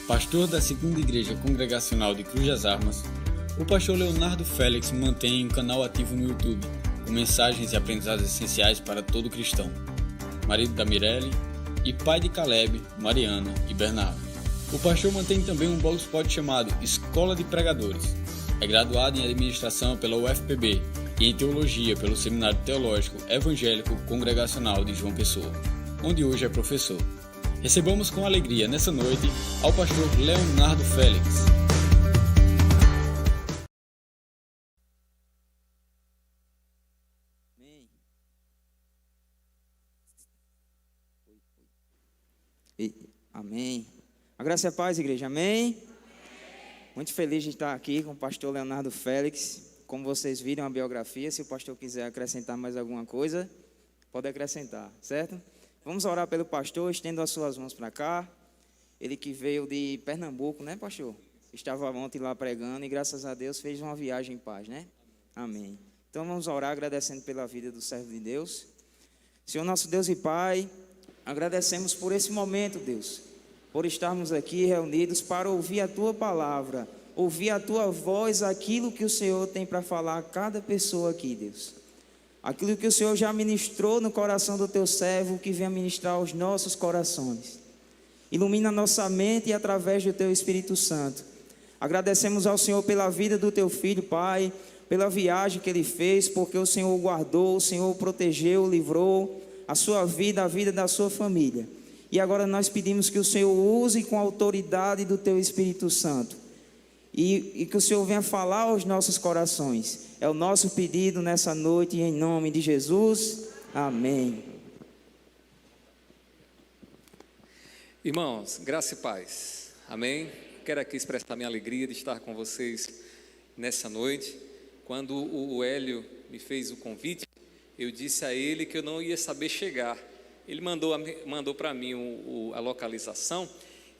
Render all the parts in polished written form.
Pastor da Segunda Igreja Congregacional de Cruz das Armas, o pastor Leonardo Félix mantém um canal ativo no YouTube, com mensagens e aprendizados essenciais para todo cristão. Marido da Mirelle e pai de Caleb, Mariana e Bernardo. O pastor mantém também um blogspot chamado Escola de Pregadores. É graduado em Administração pela UFPB e em Teologia pelo Seminário Teológico Evangélico Congregacional de João Pessoa, onde hoje é professor. Recebamos com alegria nessa noite ao pastor Leonardo Félix. Amém. A graça e a paz, igreja. Amém. Muito feliz de estar aqui com o pastor Leonardo Félix. Como vocês viram a biografia, se o pastor quiser acrescentar mais alguma coisa, pode acrescentar, certo? Vamos orar pelo pastor, estendo as suas mãos para cá. Ele que veio de Pernambuco, né, pastor? Estava ontem lá pregando e graças a Deus fez uma viagem em paz, né? Amém. Então vamos orar agradecendo pela vida do servo de Deus. Senhor nosso Deus e Pai, agradecemos por esse momento, Deus, por estarmos aqui reunidos para ouvir a Tua palavra, ouvir a Tua voz, aquilo que o Senhor tem para falar a cada pessoa aqui, Deus. Aquilo que o Senhor já ministrou no coração do Teu servo, que venha ministrar aos nossos corações. Ilumina a nossa mente e através do Teu Espírito Santo. Agradecemos ao Senhor pela vida do Teu filho, Pai, pela viagem que ele fez, porque o Senhor o guardou, o Senhor o protegeu, o livrou, a sua vida, a vida da sua família. E agora nós pedimos que o Senhor use com a autoridade do Teu Espírito Santo. E que o Senhor venha falar aos nossos corações. É o nosso pedido nessa noite, em nome de Jesus. Amém. Irmãos, graça e paz. Amém. Quero aqui expressar minha alegria de estar com vocês nessa noite. Quando o Hélio me fez o convite, eu disse a ele que eu não ia saber chegar. Ele mandou para mim a localização.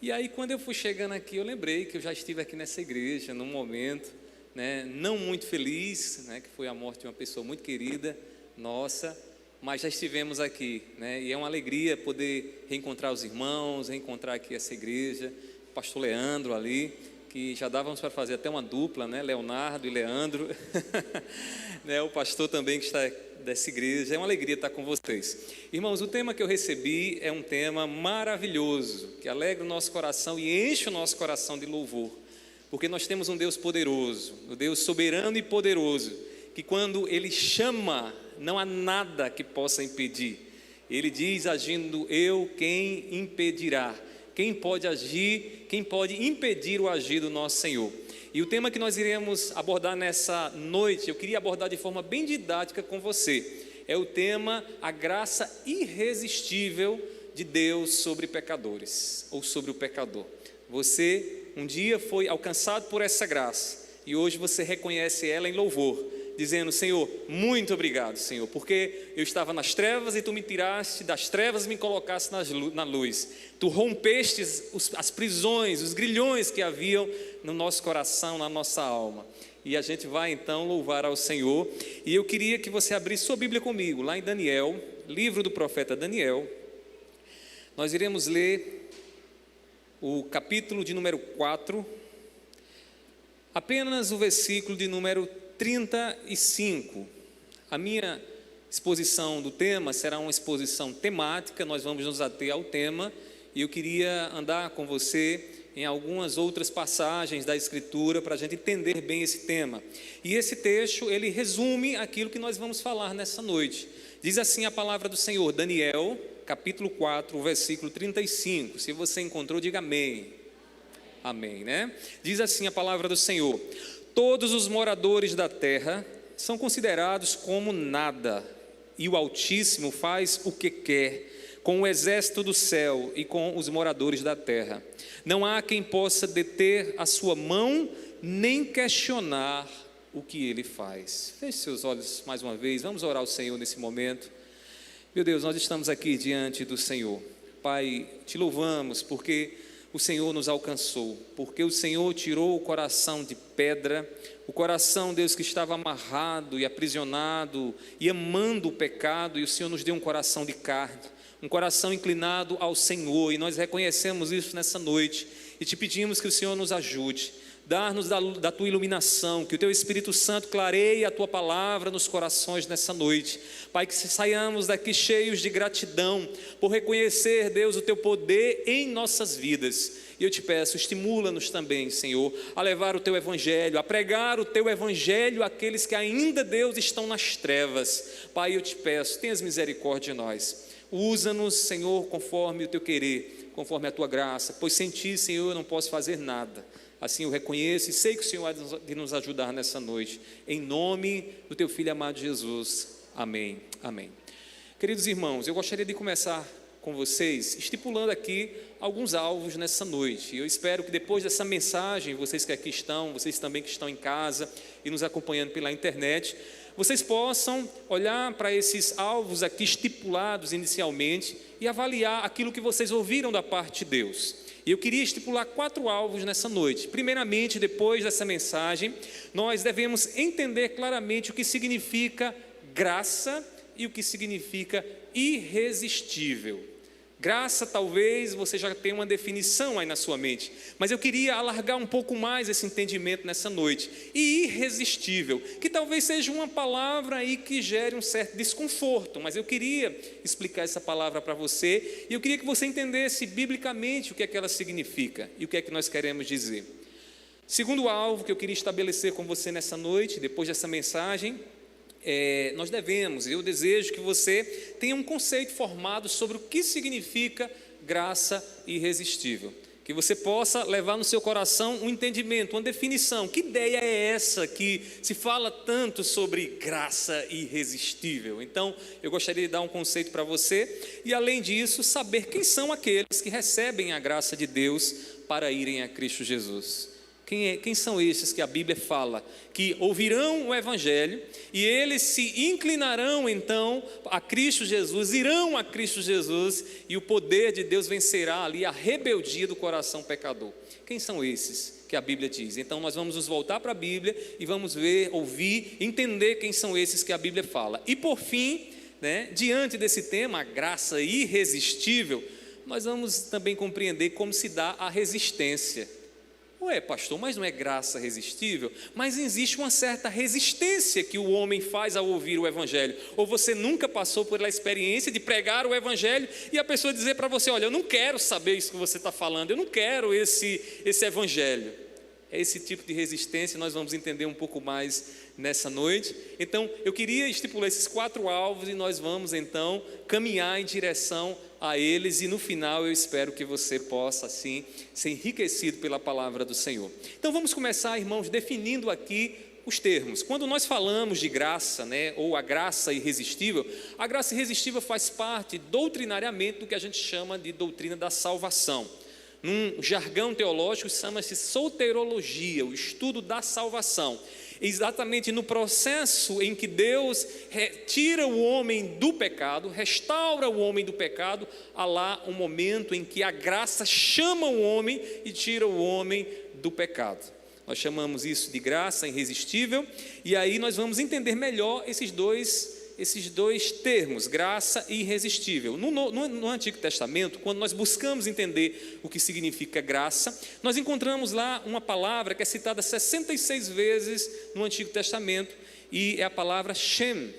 E aí, quando eu fui chegando aqui, eu lembrei que eu já estive aqui nessa igreja, num momento, né, não muito feliz, né, que foi a morte de uma pessoa muito querida, nossa, mas já estivemos aqui, né, e é uma alegria poder reencontrar os irmãos, reencontrar aqui essa igreja, o pastor Leandro ali, que já dávamos para fazer até uma dupla, né, Leonardo e Leandro, né, o pastor também que está dessa igreja, é uma alegria estar com vocês. Irmãos, o tema que eu recebi é um tema maravilhoso, que alegra o nosso coração e enche o nosso coração de louvor, porque nós temos um Deus poderoso, um Deus soberano e poderoso, que quando Ele chama, não há nada que possa impedir. Ele diz, agindo eu, quem impedirá? Quem pode agir, quem pode impedir o agir do nosso Senhor? E o tema que nós iremos abordar nessa noite, eu queria abordar de forma bem didática com você, é o tema a graça irresistível de Deus sobre pecadores, ou sobre o pecador. Você um dia foi alcançado por essa graça, e hoje você reconhece ela em louvor, dizendo, Senhor, muito obrigado, Senhor, porque eu estava nas trevas e Tu me tiraste das trevas e me colocaste na luz. Tu rompeste as prisões, os grilhões que haviam no nosso coração, na nossa alma. E a gente vai então louvar ao Senhor. E eu queria que você abrisse sua Bíblia comigo, lá em Daniel, livro do profeta Daniel. Nós iremos ler o capítulo de número 4, apenas o versículo de número 35. A minha exposição do tema será uma exposição temática, nós vamos nos ater ao tema, e eu queria andar com você em algumas outras passagens da Escritura para a gente entender bem esse tema. E esse texto, ele resume aquilo que nós vamos falar nessa noite. Diz assim a palavra do Senhor, Daniel, capítulo 4, versículo 35. Se você encontrou, diga amém. Amém, né? Diz assim a palavra do Senhor: todos os moradores da terra são considerados como nada, e o Altíssimo faz o que quer com o exército do céu e com os moradores da terra. Não há quem possa deter a sua mão, nem questionar o que ele faz. Feche seus olhos mais uma vez, vamos orar ao Senhor nesse momento. Meu Deus, nós estamos aqui diante do Senhor. Pai, te louvamos porque o Senhor nos alcançou, porque o Senhor tirou o coração de pedra, o coração, Deus, que estava amarrado e aprisionado e amando o pecado, e o Senhor nos deu um coração de carne, um coração inclinado ao Senhor, e nós reconhecemos isso nessa noite. e te pedimos que o Senhor nos ajude, dar-nos da tua iluminação, que o teu Espírito Santo clareie a tua palavra nos corações nessa noite. Pai, que saiamos daqui cheios de gratidão por reconhecer, Deus, o teu poder em nossas vidas. E eu te peço, estimula-nos também, Senhor, a levar o teu evangelho, a pregar o teu evangelho àqueles que ainda, Deus, estão nas trevas. Pai, eu te peço, tenhas misericórdia de nós. Usa-nos, Senhor, conforme o teu querer, conforme a tua graça, pois sem ti, Senhor, eu não posso fazer nada. Assim eu reconheço e sei que o Senhor há de nos ajudar nessa noite. Em nome do teu Filho amado Jesus. Amém. Amém. Queridos irmãos, eu gostaria de começar com vocês, estipulando aqui alguns alvos nessa noite. Eu espero que depois dessa mensagem, vocês que aqui estão, vocês também que estão em casa e nos acompanhando pela internet, vocês possam olhar para esses alvos aqui estipulados inicialmente e avaliar aquilo que vocês ouviram da parte de Deus. E eu queria estipular 4 alvos nessa noite. Primeiramente, depois dessa mensagem, nós devemos entender claramente o que significa graça e o que significa irresistível. Graça, talvez você já tenha uma definição aí na sua mente, mas eu queria alargar um pouco mais esse entendimento nessa noite. E irresistível, que talvez seja uma palavra aí que gere um certo desconforto, mas eu queria explicar essa palavra para você, e eu queria que você entendesse biblicamente o que é que ela significa e o que é que nós queremos dizer. Segundo alvo que eu queria estabelecer com você nessa noite, depois dessa mensagem, nós devemos, eu desejo que você tenha um conceito formado sobre o que significa graça irresistível, que você possa levar no seu coração um entendimento, uma definição. Que ideia é essa que se fala tanto sobre graça irresistível? Então, eu gostaria de dar um conceito para você e, além disso, saber quem são aqueles que recebem a graça de Deus para irem a Cristo Jesus. Quem são esses que a Bíblia fala que ouvirão o Evangelho e eles se inclinarão então a Cristo Jesus, irão a Cristo Jesus e o poder de Deus vencerá ali a rebeldia do coração pecador? Quem são esses que a Bíblia diz? Então nós vamos nos voltar para a Bíblia e vamos ver, ouvir, entender quem são esses que a Bíblia fala. E por fim, diante desse tema, a graça irresistível, nós vamos também compreender como se dá a resistência. Ué, pastor, mas não é graça irresistível? Mas existe uma certa resistência que o homem faz ao ouvir o Evangelho. Ou você nunca passou por a experiência de pregar o Evangelho e a pessoa dizer para você: olha, eu não quero saber isso que você está falando, eu não quero esse Evangelho. É esse tipo de resistência, nós vamos entender um pouco mais nessa noite. Então, eu queria estipular esses 4 alvos e nós vamos então caminhar em direção a eles, e no final eu espero que você possa assim ser enriquecido pela palavra do Senhor. Então vamos começar, irmãos, definindo aqui os termos. Quando nós falamos de graça, ou a graça irresistível faz parte doutrinariamente do que a gente chama de doutrina da salvação. Num jargão teológico chama-se soterologia, o estudo da salvação. Exatamente no processo em que Deus tira o homem do pecado, restaura o homem do pecado, há lá um momento em que a graça chama o homem e tira o homem do pecado. Nós chamamos isso de graça irresistível, e aí nós vamos entender melhor esses dois termos, graça e irresistível. No Antigo Testamento, quando nós buscamos entender o que significa graça, nós encontramos lá uma palavra que é citada 66 vezes no Antigo Testamento, e é a palavra Shem,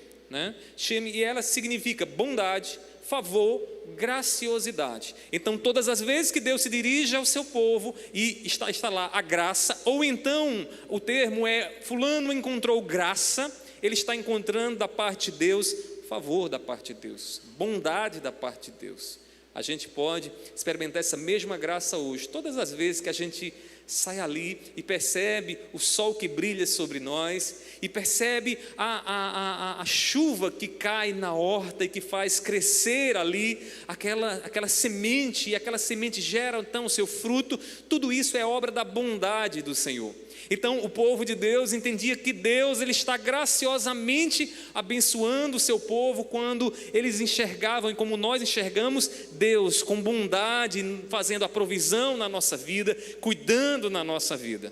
Shem, e ela significa bondade, favor, graciosidade. Então, todas as vezes que Deus se dirige ao seu povo e está lá a graça, ou então o termo é fulano encontrou graça, ele está encontrando da parte de Deus favor da parte de Deus, bondade da parte de Deus. A gente pode experimentar essa mesma graça hoje, todas as vezes que a gente sai ali e percebe o sol que brilha sobre nós, e percebe a chuva que cai na horta e que faz crescer ali aquela semente, e aquela semente gera então o seu fruto. Tudo isso é obra da bondade do Senhor. Então o povo de Deus entendia que Deus ele está graciosamente abençoando o seu povo quando eles enxergavam, e como nós enxergamos, Deus com bondade fazendo a provisão na nossa vida, cuidando na nossa vida.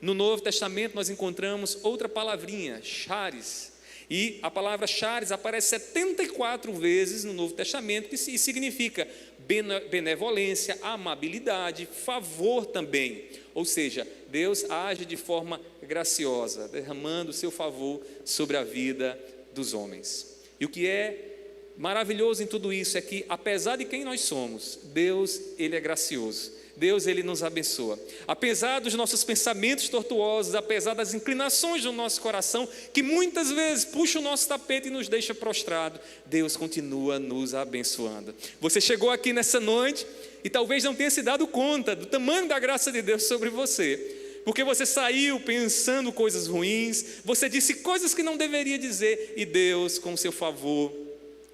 No Novo Testamento nós encontramos outra palavrinha, charis, e a palavra charis aparece 74 vezes no Novo Testamento, e significa benevolência, amabilidade, favor também. Ou seja, Deus age de forma graciosa, derramando o seu favor sobre a vida dos homens. E o que é maravilhoso em tudo isso é que, apesar de quem nós somos, Deus, Ele é gracioso. Deus, Ele nos abençoa. Apesar dos nossos pensamentos tortuosos, apesar das inclinações do nosso coração, que muitas vezes puxa o nosso tapete e nos deixa prostrado, Deus continua nos abençoando. Você chegou aqui nessa noite e talvez não tenha se dado conta do tamanho da graça de Deus sobre você, porque você saiu pensando coisas ruins, você disse coisas que não deveria dizer, e Deus, com o seu favor,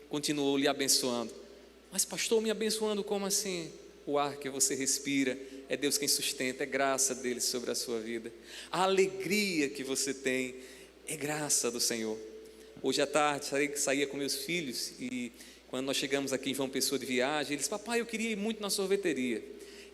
continuou lhe abençoando. Mas pastor, me abençoando como assim? O ar que você respira, é Deus quem sustenta, é graça dele sobre a sua vida. A alegria que você tem, é graça do Senhor. Hoje à tarde, saía com meus filhos, e quando nós chegamos aqui em João Pessoa de viagem, eles, papai, eu queria ir muito na sorveteria.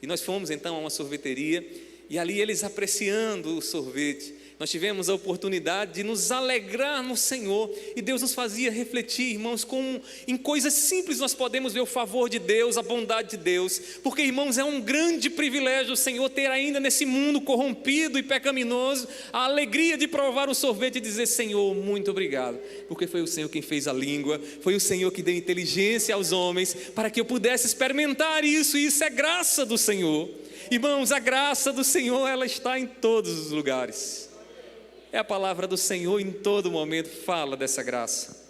E nós fomos então a uma sorveteria, e ali eles apreciando o sorvete, nós tivemos a oportunidade de nos alegrar no Senhor, e Deus nos fazia refletir, irmãos, como em coisas simples nós podemos ver o favor de Deus, a bondade de Deus, porque, irmãos, é um grande privilégio o Senhor ter ainda nesse mundo corrompido e pecaminoso, a alegria de provar o sorvete e dizer, Senhor, muito obrigado, porque foi o Senhor quem fez a língua, foi o Senhor que deu inteligência aos homens, para que eu pudesse experimentar isso, e isso é graça do Senhor. Irmãos, a graça do Senhor, ela está em todos os lugares. É a palavra do Senhor em todo momento fala dessa graça.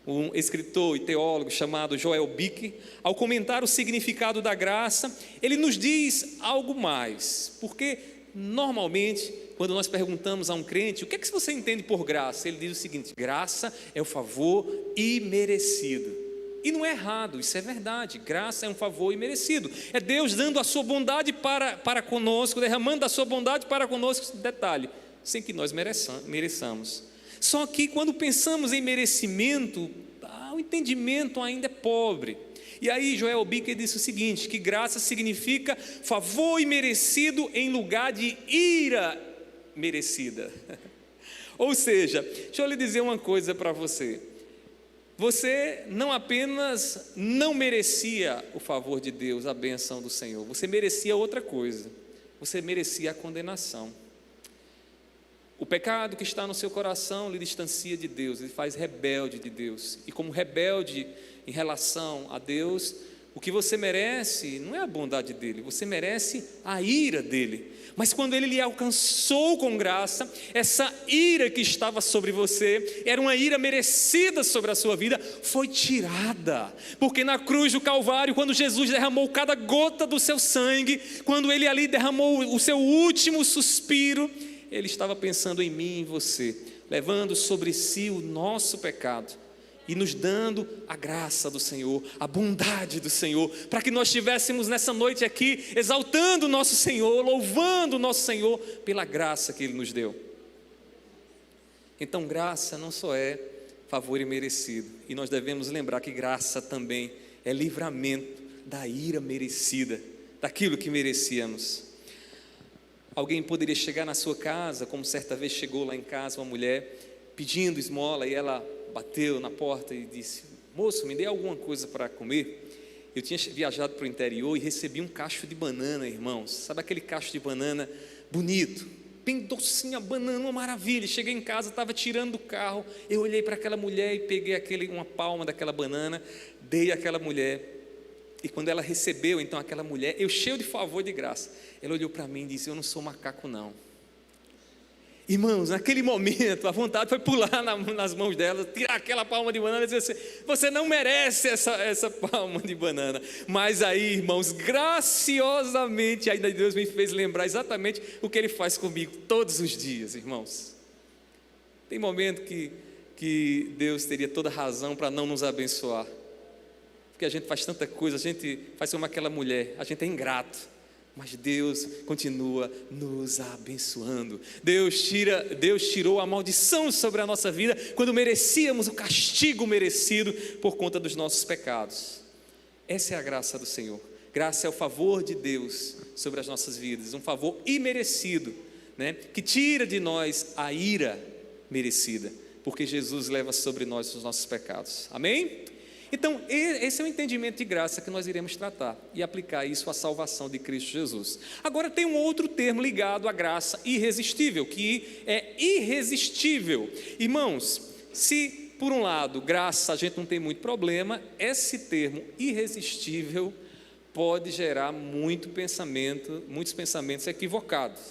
Um escritor e teólogo chamado Joel Bick, ao comentar o significado da graça, ele nos diz algo mais, porque normalmente quando nós perguntamos a um crente, o que é que você entende por graça? Ele diz o seguinte, graça é o favor imerecido. E não é errado, isso é verdade, graça é um favor imerecido, é Deus dando a sua bondade para conosco, derramando a sua bondade para conosco, detalhe, sem que nós mereçamos. Só que quando pensamos em merecimento, o entendimento ainda é pobre. E aí Joel Bick disse o seguinte, que graça significa favor imerecido em lugar de ira merecida. Ou seja, deixa eu lhe dizer uma coisa para você. Você não apenas não merecia o favor de Deus, a bênção do Senhor, você merecia outra coisa, você merecia a condenação. O pecado que está no seu coração lhe distancia de Deus, ele faz rebelde de Deus, e como rebelde em relação a Deus, o que você merece não é a bondade dele, você merece a ira dele. Mas quando ele lhe alcançou com graça, essa ira que estava sobre você, era uma ira merecida sobre a sua vida, foi tirada, porque na cruz do Calvário, quando Jesus derramou cada gota do seu sangue, quando ele ali derramou o seu último suspiro, ele estava pensando em mim e em você, levando sobre si o nosso pecado e nos dando a graça do Senhor, a bondade do Senhor, para que nós estivéssemos nessa noite aqui exaltando o nosso Senhor, louvando o nosso Senhor pela graça que Ele nos deu. Então graça não só é favor imerecido, e nós devemos lembrar que graça também é livramento da ira merecida, daquilo que merecíamos. Alguém poderia chegar na sua casa, como certa vez chegou lá em casa uma mulher pedindo esmola, e ela bateu na porta e disse, moço, me dê alguma coisa para comer. Eu tinha viajado para o interior e recebi um cacho de banana, irmãos, sabe aquele cacho de banana bonito, bem docinho, a banana, uma maravilha. Cheguei em casa, estava tirando do carro, eu olhei para aquela mulher e peguei uma palma daquela banana, dei àquela mulher. E quando ela recebeu, então, aquela mulher, eu cheio de favor e de graça, ela olhou para mim e disse, eu não sou macaco não. Irmãos, naquele momento, a vontade foi pular nas mãos dela, tirar aquela palma de banana e dizer assim, você não merece essa palma de banana. Mas aí, irmãos, graciosamente, ainda Deus me fez lembrar exatamente o que Ele faz comigo todos os dias, irmãos. Tem momento que Deus teria toda razão para não nos abençoar, porque a gente faz tanta coisa, a gente faz como aquela mulher, a gente é ingrato, mas Deus continua nos abençoando. Deus tirou a maldição sobre a nossa vida, quando merecíamos o castigo merecido por conta dos nossos pecados. Essa é a graça do Senhor. Graça é o favor de Deus sobre as nossas vidas, um favor imerecido, né? Que tira de nós a ira merecida, porque Jesus leva sobre nós os nossos pecados. Amém? Então, esse é o entendimento de graça que nós iremos tratar e aplicar isso à salvação de Cristo Jesus. Agora, tem um outro termo ligado à graça irresistível, que é irresistível. Irmãos, se por um lado, graça, a gente não tem muito problema, esse termo irresistível pode gerar muitos pensamentos equivocados,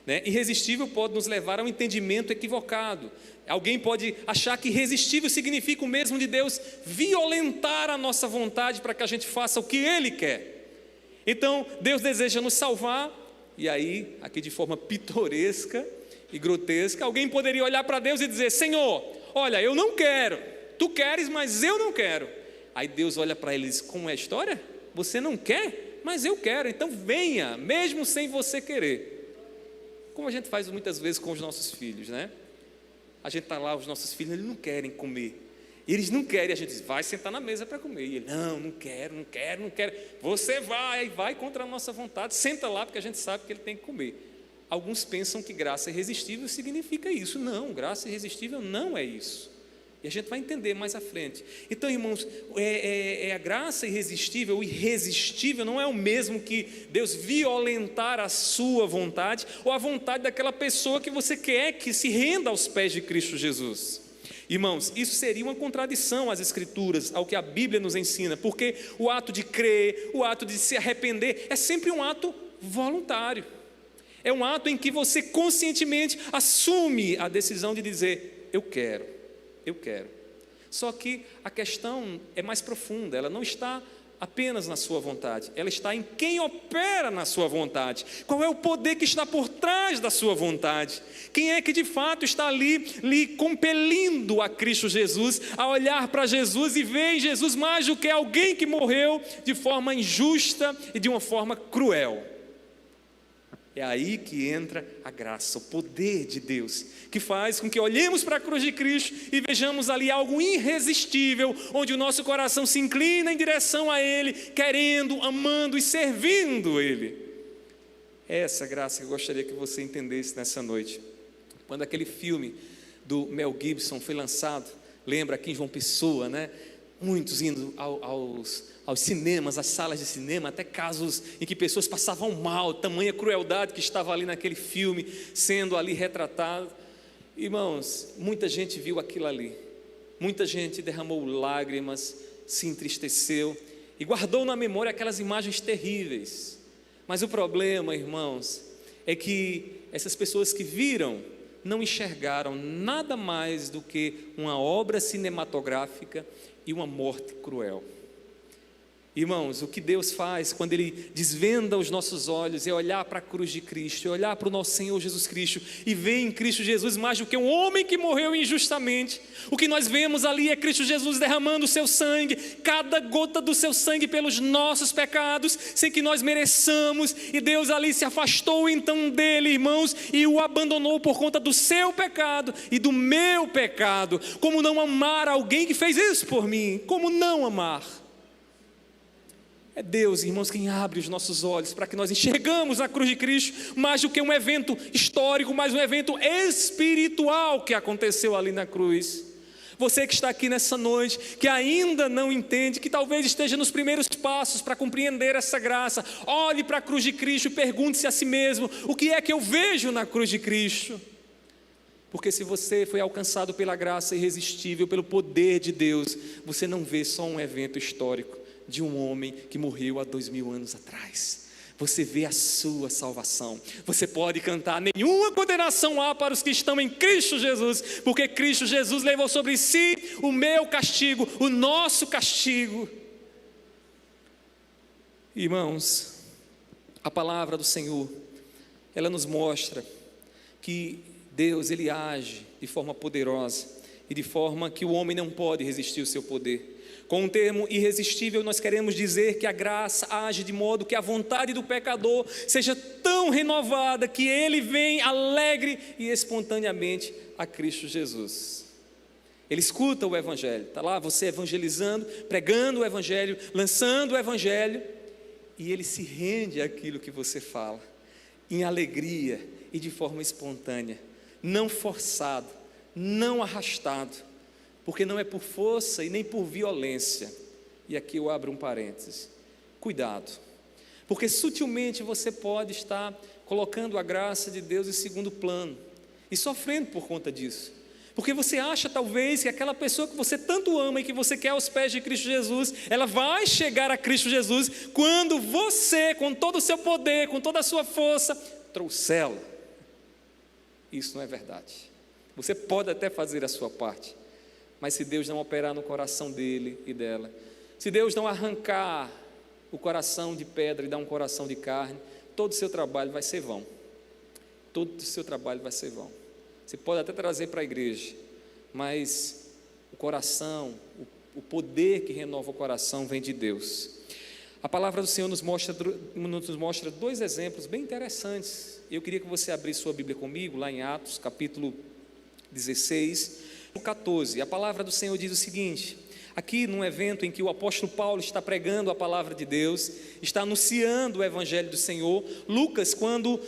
né? Irresistível pode nos levar a um entendimento equivocado. Alguém pode achar que irresistível significa o mesmo de Deus violentar a nossa vontade para que a gente faça o que Ele quer. Então, Deus deseja nos salvar, e aí, aqui de forma pitoresca e grotesca, alguém poderia olhar para Deus e dizer: Senhor, olha, eu não quero, tu queres, mas eu não quero. Aí Deus olha para ele e diz: como é a história? Você não quer, mas eu quero, então venha, mesmo sem você querer. Como a gente faz muitas vezes com os nossos filhos, né? A gente está lá, os nossos filhos, eles não querem comer. E eles não querem, a gente diz: vai sentar na mesa para comer. E ele: não quero. Você vai contra a nossa vontade, senta lá, porque a gente sabe que ele tem que comer. Alguns pensam que graça irresistível significa isso. Não, graça irresistível não é isso. E a gente vai entender mais à frente. Então, irmãos, a graça irresistível, o irresistível não é o mesmo que Deus violentar a sua vontade ou a vontade daquela pessoa que você quer que se renda aos pés de Cristo Jesus. Irmãos, isso seria uma contradição às Escrituras, ao que a Bíblia nos ensina, porque o ato de crer, o ato de se arrepender é sempre um ato voluntário. É um ato em que você conscientemente assume a decisão de dizer: eu quero. Só que a questão é mais profunda, ela não está apenas na sua vontade, ela está em quem opera na sua vontade. Qual é o poder que está por trás da sua vontade? Quem é que de fato está ali lhe compelindo a Cristo Jesus, a olhar para Jesus e ver em Jesus mais do que alguém que morreu de forma injusta e de uma forma cruel? É aí que entra a graça, o poder de Deus, que faz com que olhemos para a cruz de Cristo e vejamos ali algo irresistível, onde o nosso coração se inclina em direção a Ele, querendo, amando e servindo Ele. É essa graça que eu gostaria que você entendesse nessa noite. Quando aquele filme do Mel Gibson foi lançado, lembra aqui em João Pessoa, né? Muitos indo aos cinemas, às salas de cinema, até casos em que pessoas passavam mal, tamanha crueldade que estava ali naquele filme, sendo ali retratado. Irmãos, muita gente viu aquilo ali, muita gente derramou lágrimas, se entristeceu e guardou na memória aquelas imagens terríveis. Mas o problema, irmãos, é que essas pessoas que viram não enxergaram nada mais do que uma obra cinematográfica e uma morte cruel. Irmãos, o que Deus faz quando Ele desvenda os nossos olhos é olhar para a cruz de Cristo, é olhar para o nosso Senhor Jesus Cristo e ver em Cristo Jesus mais do que um homem que morreu injustamente. O que nós vemos ali é Cristo Jesus derramando o seu sangue, cada gota do seu sangue pelos nossos pecados, sem que nós mereçamos, e Deus ali se afastou então dele, irmãos, e o abandonou por conta do seu pecado e do meu pecado. Como não amar alguém que fez isso por mim? Como não amar? É Deus, irmãos, quem abre os nossos olhos para que nós enxergamos a cruz de Cristo mais do que um evento histórico, mas um evento espiritual que aconteceu ali na cruz. Você que está aqui nessa noite, que ainda não entende, que talvez esteja nos primeiros passos para compreender essa graça, olhe para a cruz de Cristo e pergunte-se a si mesmo: o que é que eu vejo na cruz de Cristo? Porque se você foi alcançado pela graça irresistível, pelo poder de Deus, você não vê só um evento histórico de um homem que morreu há 2000 anos atrás. Você vê a sua salvação. Você pode cantar: nenhuma condenação há para os que estão em Cristo Jesus, porque Cristo Jesus levou sobre si o meu castigo, o nosso castigo. Irmãos, a palavra do Senhor, ela nos mostra que Deus, Ele age de forma poderosa e de forma que o homem não pode resistir ao seu poder. Com o termo irresistível, nós queremos dizer que a graça age de modo que a vontade do pecador seja tão renovada que ele vem alegre e espontaneamente a Cristo Jesus. Ele escuta o Evangelho, está lá você evangelizando, pregando o Evangelho, lançando o Evangelho, e ele se rende àquilo que você fala, em alegria e de forma espontânea, não forçado, não arrastado. porque não é por força e nem por violência. E aqui eu abro um parênteses. Cuidado, porque sutilmente você pode estar colocando a graça de Deus em segundo plano e sofrendo por conta disso. Porque você acha talvez que aquela pessoa que você tanto ama e que você quer aos pés de Cristo Jesus, ela vai chegar a Cristo Jesus quando você, com todo o seu poder, com toda a sua força, trouxê-la. Isso não é verdade. Você pode até fazer a sua parte, mas se Deus não operar no coração dele e dela, se Deus não arrancar o coração de pedra e dar um coração de carne, todo o seu trabalho vai ser vão. Todo o seu trabalho vai ser vão. Você pode até trazer para a igreja, mas o coração, o poder que renova o coração vem de Deus. A palavra do Senhor nos mostra dois exemplos bem interessantes. Eu queria que você abrisse sua Bíblia comigo, lá em Atos, capítulo 16, 14. A palavra do Senhor diz o seguinte: aqui num evento em que o apóstolo Paulo está pregando a palavra de Deus, está anunciando o evangelho do Senhor, Lucas, quando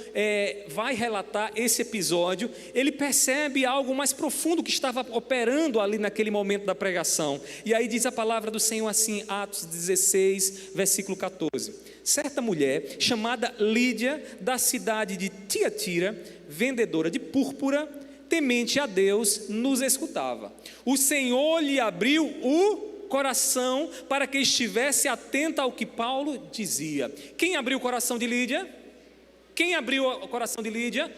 vai relatar esse episódio, ele percebe algo mais profundo que estava operando ali naquele momento da pregação. E aí diz a palavra do Senhor assim, Atos 16, versículo 14: certa mulher chamada Lídia, da cidade de Tiatira, vendedora de púrpura, temente a Deus, nos escutava. O Senhor lhe abriu o coração para que estivesse atenta ao que Paulo dizia. Quem abriu o coração de Lídia? Quem abriu o coração de Lídia?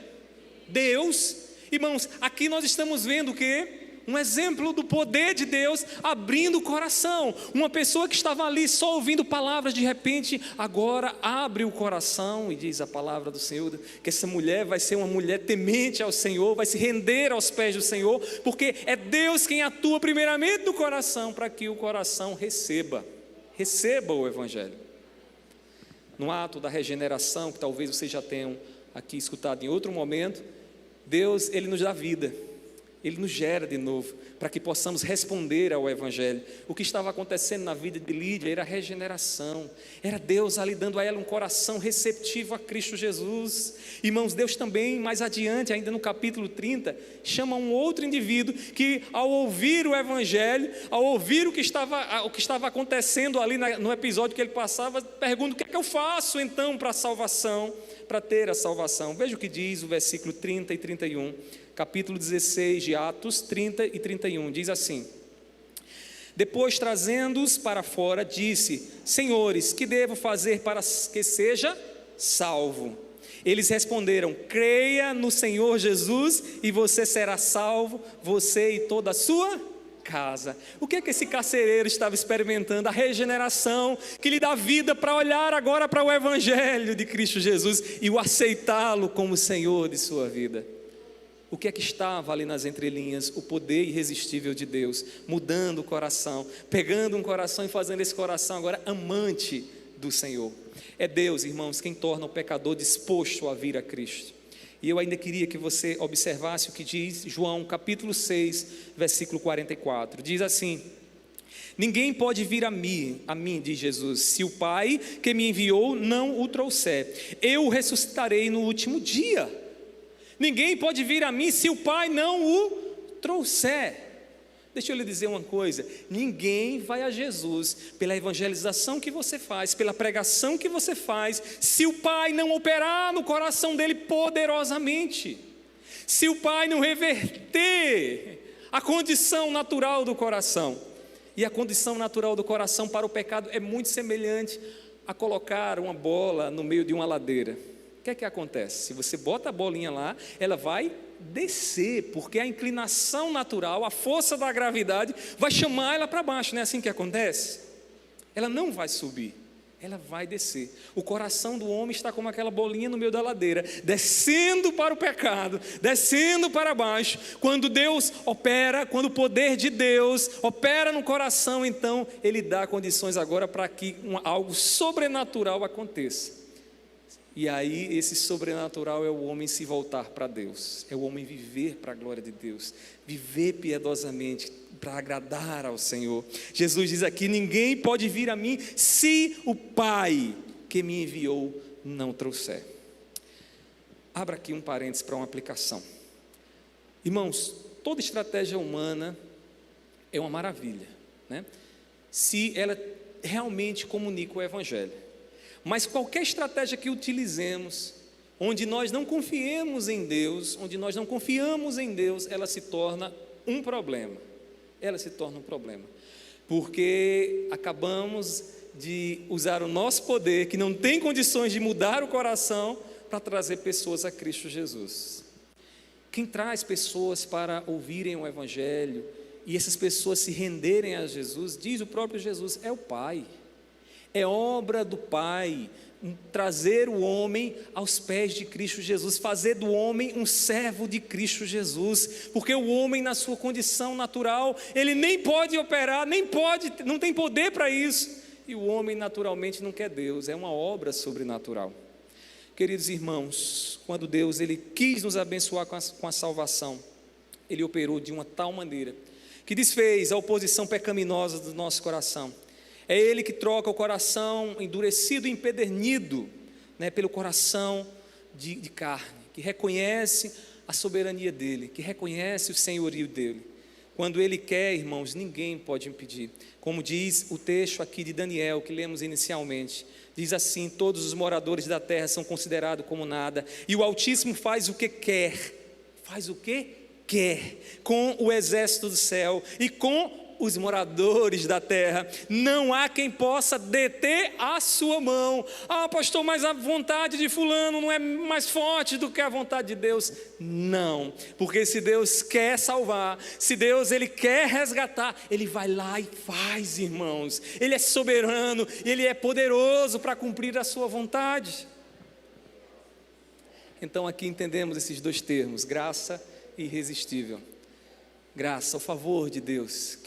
Deus. Irmãos, aqui nós estamos vendo o quê? Um exemplo do poder de Deus abrindo o coração. Uma pessoa que estava ali só ouvindo palavras, de repente agora abre o coração, e diz a palavra do Senhor que essa mulher vai ser uma mulher temente ao Senhor, vai se render aos pés do Senhor, porque é Deus quem atua primeiramente no coração, para que o coração receba o evangelho. No ato da regeneração, que talvez vocês já tenham aqui escutado em outro momento, Deus, Ele nos dá vida, Ele nos gera de novo, para que possamos responder ao evangelho. O que estava acontecendo na vida de Lídia era a regeneração, era Deus ali dando a ela um coração receptivo a Cristo Jesus. Irmãos, Deus também, mais adiante, ainda no capítulo 30, chama um outro indivíduo que, ao ouvir o evangelho, ao ouvir o que estava acontecendo ali no episódio que ele passava, pergunta: o que é que eu faço então para a salvação, para ter a salvação? Veja o que diz o versículo 30 e 31, capítulo 16 de Atos, 30 e 31, diz assim: depois, trazendo-os para fora, disse: senhores, que devo fazer para que seja salvo? Eles responderam: creia no Senhor Jesus e você será salvo, você e toda a sua casa. O que é que esse carcereiro estava experimentando? A regeneração que lhe dá vida para olhar agora para o evangelho de Cristo Jesus e o aceitá-lo como Senhor de sua vida. O que é que estava ali nas entrelinhas? O poder irresistível de Deus, mudando o coração, pegando um coração e fazendo esse coração agora amante do Senhor. É Deus, irmãos, quem torna o pecador disposto a vir a Cristo. E eu ainda queria que você observasse o que diz João capítulo 6, versículo 44. Diz assim: ninguém pode vir a mim, diz Jesus, se o Pai que me enviou não o trouxer. Eu o ressuscitarei no último dia. Ninguém pode vir a mim se o Pai não o trouxer. Deixa eu lhe dizer uma coisa: ninguém vai a Jesus pela evangelização que você faz, pela pregação que você faz, se o Pai não operar no coração dele poderosamente, se o Pai não reverter a condição natural do coração. E a condição natural do coração para o pecado é muito semelhante a colocar uma bola no meio de uma ladeira. O que é que acontece? Se você bota a bolinha lá, ela vai descer, porque a inclinação natural, a força da gravidade vai chamar ela para baixo. Não é assim que acontece? Ela não vai subir, ela vai descer. O coração do homem está como aquela bolinha no meio da ladeira, descendo para o pecado, descendo para baixo. Quando Deus opera, quando o poder de Deus opera no coração, então Ele dá condições agora para que algo sobrenatural aconteça. E aí esse sobrenatural é o homem se voltar para Deus, é o homem viver para a glória de Deus, viver piedosamente para agradar ao Senhor. Jesus diz aqui: ninguém pode vir a mim se o Pai que me enviou não trouxer. Abra aqui um parênteses para uma aplicação. Irmãos, toda estratégia humana é uma maravilha, né? Se ela realmente comunica o Evangelho. Mas qualquer estratégia que utilizemos, onde nós não confiemos em Deus, onde nós não confiamos em Deus, ela se torna um problema. Ela se torna um problema. Porque acabamos de usar o nosso poder, que não tem condições de mudar o coração, para trazer pessoas a Cristo Jesus. Quem traz pessoas para ouvirem o Evangelho, e essas pessoas se renderem a Jesus, diz o próprio Jesus, é o Pai. É obra do Pai, trazer o homem aos pés de Cristo Jesus, fazer do homem um servo de Cristo Jesus, porque o homem na sua condição natural, ele nem pode operar, não tem poder para isso, e o homem naturalmente não quer Deus, é uma obra sobrenatural. Queridos irmãos, quando Deus ele quis nos abençoar com a salvação, Ele operou de uma tal maneira, que desfez a oposição pecaminosa do nosso coração. É Ele que troca o coração endurecido e empedernido, né, pelo coração de carne, que reconhece a soberania dEle, que reconhece o senhorio dEle. Quando Ele quer, irmãos, ninguém pode impedir. Como diz o texto aqui de Daniel, que lemos inicialmente, diz assim: todos os moradores da terra são considerados como nada, e o Altíssimo faz o que quer, com o exército do céu e com os moradores da terra. Não há quem possa deter a sua mão. Ah, pastor, mas a vontade de fulano não é mais forte do que a vontade de Deus? Não, porque se Deus quer salvar, se Deus ele quer resgatar, Ele vai lá e faz, irmãos. Ele é soberano, Ele é poderoso para cumprir a sua vontade. Então aqui entendemos esses dois termos, graça e irresistível. Graça, o favor de Deus,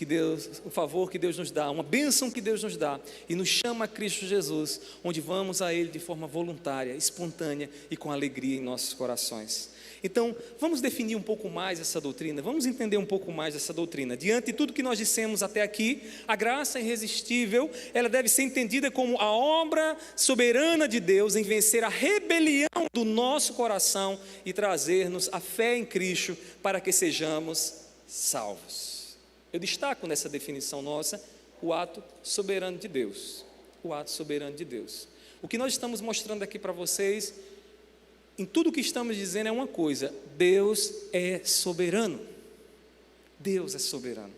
o favor que Deus nos dá, uma bênção que Deus nos dá e nos chama a Cristo Jesus, onde vamos a Ele de forma voluntária, espontânea e com alegria em nossos corações. Então, vamos definir um pouco mais essa doutrina, vamos entender um pouco mais essa doutrina. Diante de tudo que nós dissemos até aqui, a graça irresistível, ela deve ser entendida como a obra soberana de Deus em vencer a rebelião do nosso coração e trazer-nos a fé em Cristo para que sejamos salvos. Eu destaco nessa definição nossa o ato soberano de Deus. O ato soberano de Deus. O que nós estamos mostrando aqui para vocês, em tudo o que estamos dizendo, é uma coisa: Deus é soberano. Deus é soberano.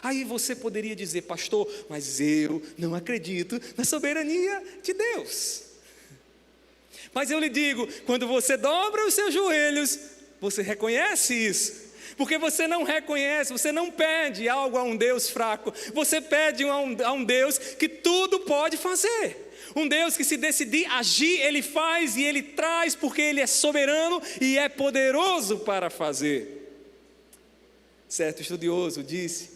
Aí você poderia dizer: pastor, mas eu não acredito na soberania de Deus. Mas eu lhe digo, quando você dobra os seus joelhos, você reconhece isso. Porque você não reconhece, você não pede algo a um Deus fraco, você pede a um Deus que tudo pode fazer. Um Deus que, se decidir agir, Ele faz e Ele traz, porque Ele é soberano e é poderoso para fazer. Certo estudioso disse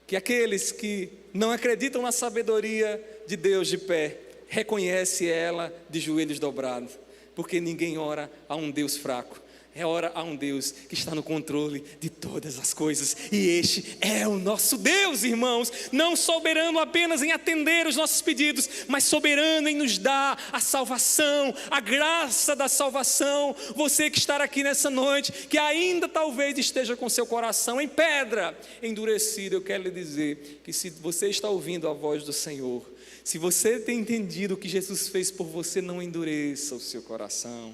que aqueles que não acreditam na sabedoria de Deus de pé, reconhece ela de joelhos dobrados, porque ninguém ora a um Deus fraco. Ora a um Deus que está no controle de todas as coisas, e este é o nosso Deus, irmãos, não soberano apenas em atender os nossos pedidos, mas soberano em nos dar a salvação, a graça da salvação. Você que está aqui nessa noite, que ainda talvez esteja com seu coração em pedra, endurecido, eu quero lhe dizer que se você está ouvindo a voz do Senhor, se você tem entendido o que Jesus fez por você, não endureça o seu coração.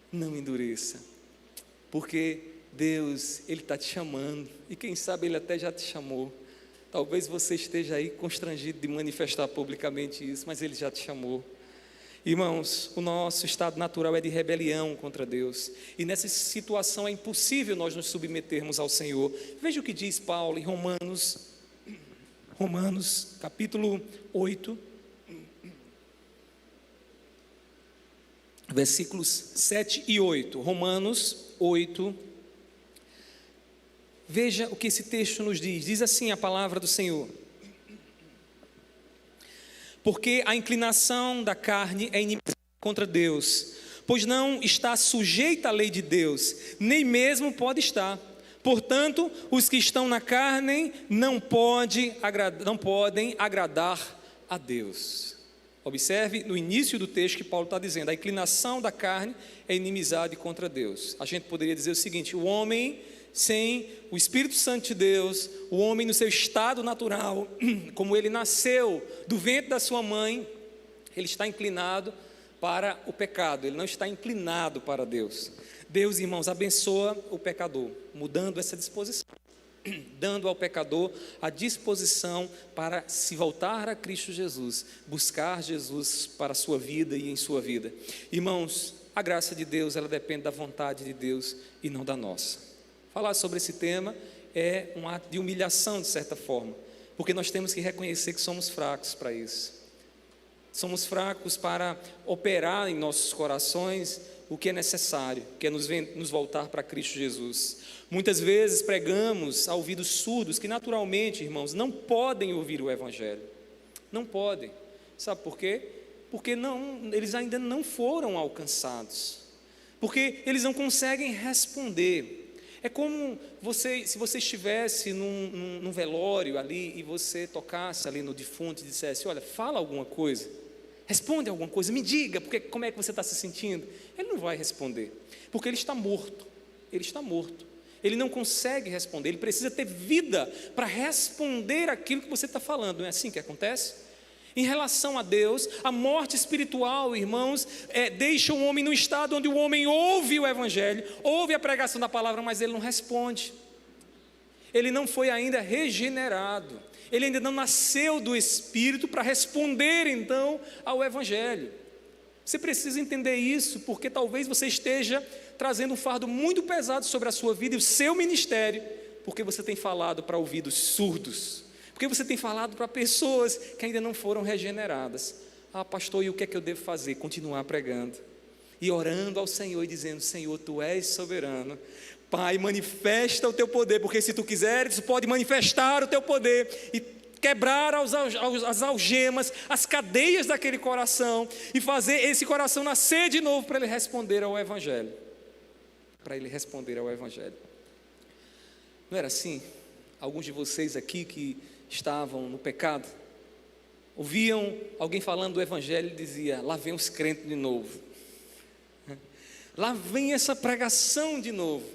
Não endureça, porque Deus, Ele está te chamando, e quem sabe Ele até já te chamou. Talvez você esteja aí constrangido de manifestar publicamente isso, mas Ele já te chamou. Irmãos, o nosso estado natural é de rebelião contra Deus, e nessa situação é impossível nós nos submetermos ao Senhor. Veja o que diz Paulo em Romanos capítulo 8, versículos 7 e 8, Romanos 8, veja o que esse texto nos diz assim a palavra do Senhor: porque a inclinação da carne é inimizade contra Deus, pois não está sujeita à lei de Deus, nem mesmo pode estar. Portanto, os que estão na carne não podem agradar a Deus. Observe no início do texto que Paulo está dizendo: a inclinação da carne é inimizade contra Deus. A gente poderia dizer o seguinte: o homem sem o Espírito Santo de Deus, o homem no seu estado natural, como ele nasceu do ventre da sua mãe, ele está inclinado para o pecado, ele não está inclinado para Deus. Deus, irmãos, abençoa o pecador, mudando essa disposição, dando ao pecador a disposição para se voltar a Cristo Jesus, buscar Jesus para a sua vida e em sua vida. Irmãos, a graça de Deus, ela depende da vontade de Deus e não da nossa. Falar sobre esse tema é um ato de humilhação, de certa forma, porque nós temos que reconhecer que somos fracos para isso. Somos fracos para operar em nossos corações o que é necessário, que é nos voltar para Cristo Jesus. Muitas vezes pregamos a ouvidos surdos que naturalmente, irmãos, não podem ouvir o Evangelho. Não podem. Sabe por quê? Porque eles ainda não foram alcançados. Porque eles não conseguem responder. É como se você estivesse num velório ali e você tocasse ali no defunto e dissesse: olha, fala alguma coisa, responde alguma coisa, me diga como é que você está se sentindo. Ele não vai responder, porque ele está morto. Ele não consegue responder, ele precisa ter vida para responder aquilo que você está falando. Não é assim que acontece? Em relação a Deus, a morte espiritual, irmãos, deixa o homem no estado onde o homem ouve o Evangelho, ouve a pregação da palavra, mas ele não responde. Ele não foi ainda regenerado, ele ainda não nasceu do Espírito para responder então ao Evangelho. Você precisa entender isso, porque talvez você esteja trazendo um fardo muito pesado sobre a sua vida e o seu ministério, porque você tem falado para ouvidos surdos, porque você tem falado para pessoas que ainda não foram regeneradas. Ah, pastor, e o que é que eu devo fazer? Continuar pregando e orando ao Senhor e dizendo: Senhor, Tu és soberano. Pai, manifesta o Teu poder, porque se Tu quiseres, Tu pode manifestar o Teu poder e quebrar as algemas, as cadeias daquele coração e fazer esse coração nascer de novo para ele responder ao Evangelho. Não era assim? Alguns de vocês aqui que estavam no pecado, ouviam alguém falando do Evangelho e dizia: lá vem os crentes de novo, lá vem essa pregação de novo.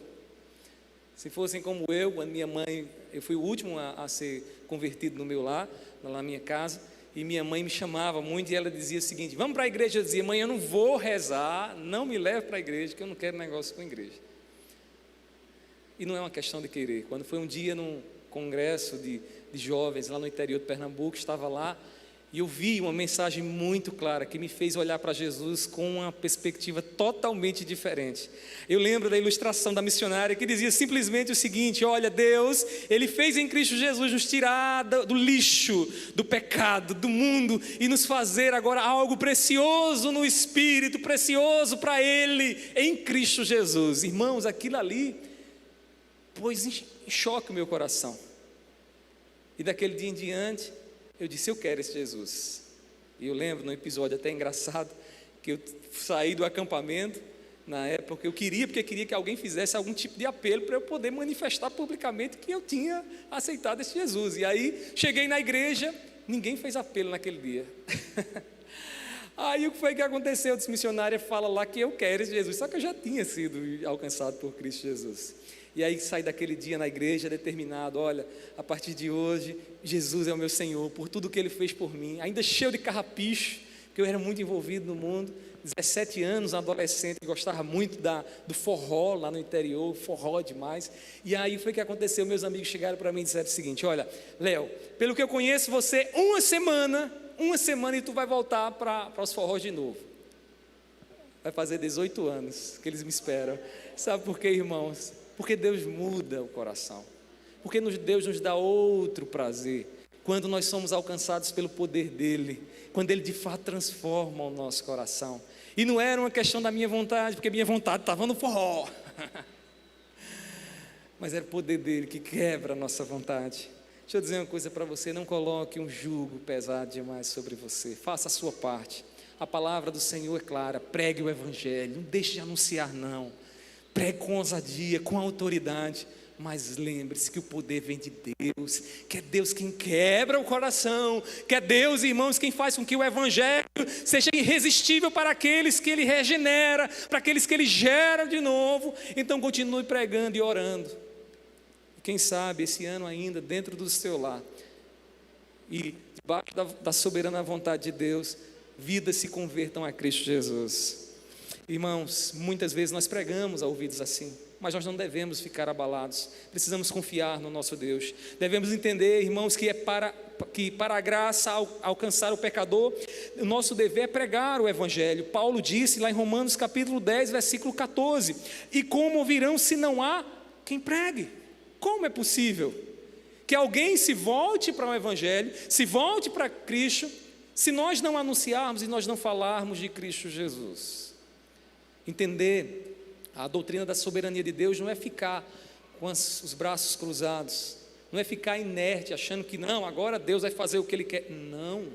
Se fossem como eu, a minha mãe, eu fui o último a ser convertido no meu lar, na minha casa, e minha mãe me chamava muito e ela dizia o seguinte: vamos para a igreja. Eu dizia: mãe, eu não vou rezar, não me leve para a igreja, que eu não quero negócio com a igreja. E não é uma questão de querer. Quando foi um dia num congresso de jovens lá no interior de Pernambuco, estava lá e eu vi uma mensagem muito clara que me fez olhar para Jesus com uma perspectiva totalmente diferente. Eu lembro da ilustração da missionária que dizia simplesmente o seguinte: olha, Deus, Ele fez em Cristo Jesus nos tirar do lixo, do pecado, do mundo e nos fazer agora algo precioso no Espírito, precioso para Ele em Cristo Jesus. Irmãos, aquilo ali pôs em choque o meu coração. E daquele dia em diante, eu disse: eu quero esse Jesus. E eu lembro, num episódio até engraçado, que eu saí do acampamento, na época, porque queria que alguém fizesse algum tipo de apelo para eu poder manifestar publicamente que eu tinha aceitado esse Jesus. E aí, cheguei na igreja, ninguém fez apelo naquele dia. Aí o que foi que aconteceu? A missionária fala lá que eu quero esse Jesus, só que eu já tinha sido alcançado por Cristo Jesus. E aí saí daquele dia na igreja determinado: olha, a partir de hoje, Jesus é o meu Senhor, por tudo que Ele fez por mim, ainda cheio de carrapicho, porque eu era muito envolvido no mundo, 17 anos, adolescente, gostava muito do forró lá no interior, forró demais. E aí foi que aconteceu, meus amigos chegaram para mim e disseram o seguinte: olha, Léo, pelo que eu conheço você, uma semana e tu vai voltar para os forrós de novo. Vai fazer 18 anos que eles me esperam. Sabe por quê, irmãos? Porque Deus muda o coração, porque Deus nos dá outro prazer, quando nós somos alcançados pelo poder dEle, quando Ele de fato transforma o nosso coração. E não era uma questão da minha vontade, porque minha vontade estava no forró, mas era o poder dEle que quebra a nossa vontade. Deixa eu dizer uma coisa para você: não coloque um jugo pesado demais sobre você, faça a sua parte. A palavra do Senhor é clara, pregue o Evangelho, não deixe de anunciar não. Pregue com ousadia, com autoridade, mas lembre-se que o poder vem de Deus, que é Deus quem quebra o coração, que é Deus, irmãos, quem faz com que o Evangelho seja irresistível para aqueles que Ele regenera, para aqueles que Ele gera de novo. Então continue pregando e orando, Quem sabe esse ano ainda, dentro do seu lar, e debaixo da soberana vontade de Deus, vidas se convertam a Cristo Jesus. Irmãos, muitas vezes nós pregamos a ouvidos assim, mas nós não devemos ficar abalados. Precisamos confiar no nosso Deus. Devemos entender, irmãos, que para a graça alcançar o pecador, o nosso dever é pregar o Evangelho. Paulo disse lá em Romanos capítulo 10, versículo 14: e como ouvirão se não há quem pregue? Como é possível que alguém se volte para o Evangelho, se volte para Cristo, se nós não anunciarmos e nós não falarmos de Cristo Jesus? Entender a doutrina da soberania de Deus não é ficar com os braços cruzados, não é ficar inerte, achando que não, agora Deus vai fazer o que Ele quer. Não,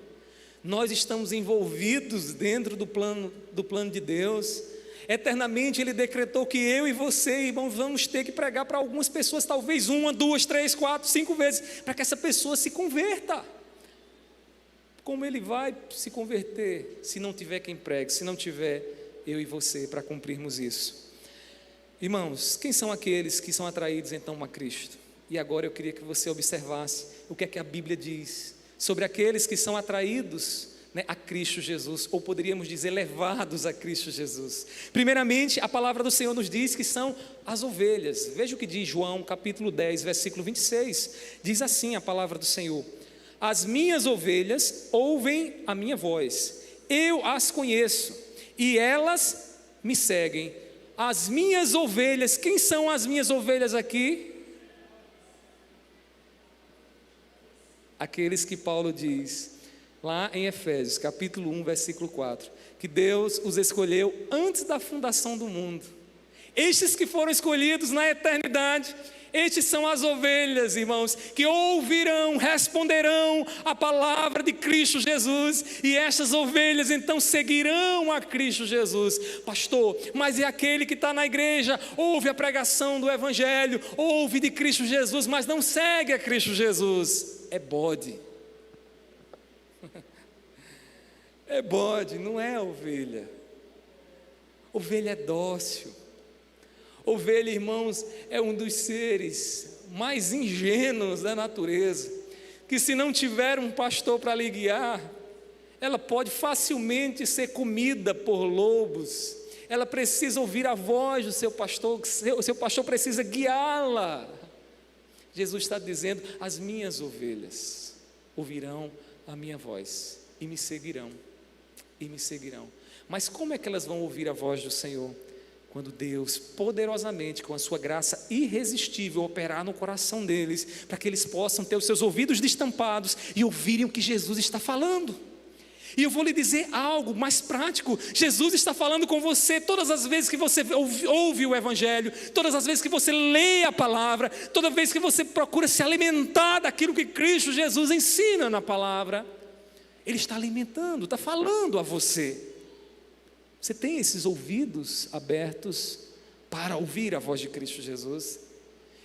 nós estamos envolvidos dentro do plano de Deus. Eternamente Ele decretou que eu e você, irmãos, vamos ter que pregar para algumas pessoas, talvez 1, 2, 3, 4, 5 vezes, para que essa pessoa se converta. Como ele vai se converter se não tiver quem pregue, se não tiver eu e você para cumprirmos isso? Irmãos, quem são aqueles que são atraídos então a Cristo? E agora eu queria que você observasse o que é que a Bíblia diz sobre aqueles que são atraídos, né, a Cristo Jesus, ou poderíamos dizer levados a Cristo Jesus. Primeiramente, a palavra do Senhor nos diz que são as ovelhas. Veja o que diz João capítulo 10, versículo 26, diz assim a palavra do Senhor: as minhas ovelhas ouvem a minha voz, eu as conheço e elas me seguem. As minhas ovelhas, quem são as minhas ovelhas aqui? Aqueles que Paulo diz lá em Efésios capítulo 1, versículo 4, que Deus os escolheu antes da fundação do mundo. Estes que foram escolhidos na eternidade, estes são as ovelhas, irmãos, que ouvirão, responderão a palavra de Cristo Jesus, e estas ovelhas então seguirão a Cristo Jesus. Pastor, mas é aquele que está na igreja, ouve a pregação do Evangelho, ouve de Cristo Jesus, mas não segue a Cristo Jesus. É bode. É bode, não é ovelha. Ovelha é dócil. Ovelha, irmãos, é um dos seres mais ingênuos da natureza, que se não tiver um pastor para lhe guiar, ela pode facilmente ser comida por lobos. Ela precisa ouvir a voz do seu pastor, o seu pastor precisa guiá-la. Jesus está dizendo: as minhas ovelhas ouvirão a minha voz e me seguirão, Mas como é que elas vão ouvir a voz do Senhor? Quando Deus poderosamente, com a sua graça irresistível, operar no coração deles, para que eles possam ter os seus ouvidos destampados e ouvirem o que Jesus está falando. E eu vou lhe dizer algo mais prático: Jesus está falando com você todas as vezes que você ouve o Evangelho, todas as vezes que você lê a palavra, toda vez que você procura se alimentar daquilo que Cristo Jesus ensina na palavra. Ele está alimentando, está falando a você. Você tem esses ouvidos abertos para ouvir a voz de Cristo Jesus?